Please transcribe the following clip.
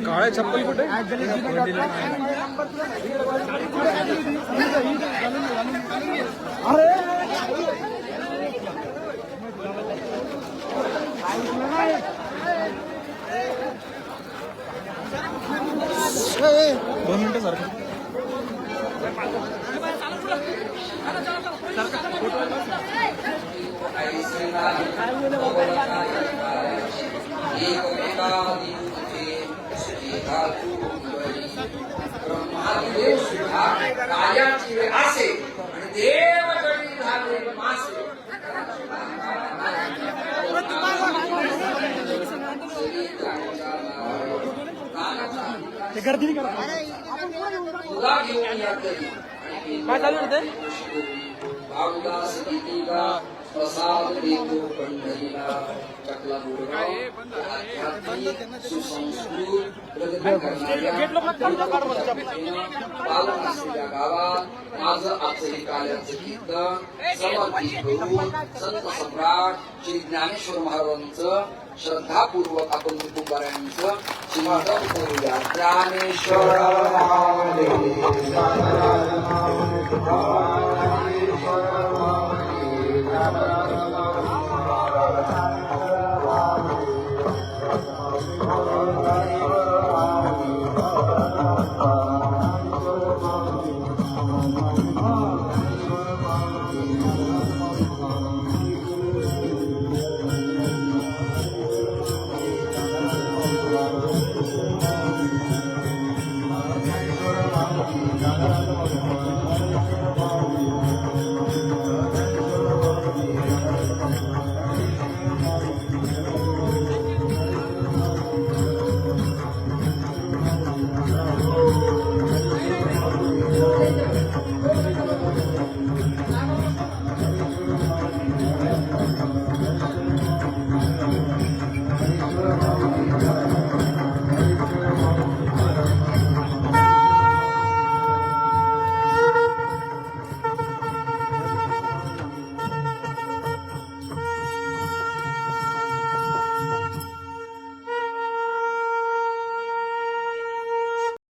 काळ्या चप्पल कुठे दोन मिनिटं सारखं गर्दी नाही करत काय चालू होते प्रसाद देतो पंढरीला चकला गावात माझं आजही कार्याचं कीर्तन समर्पित करून संत सम्राट श्री ज्ञानेश्वर महाराजांचं श्रद्धापूर्वक आपण तुकोबारायांचं चिंतन करूया. ज्ञानेश्वर महादेव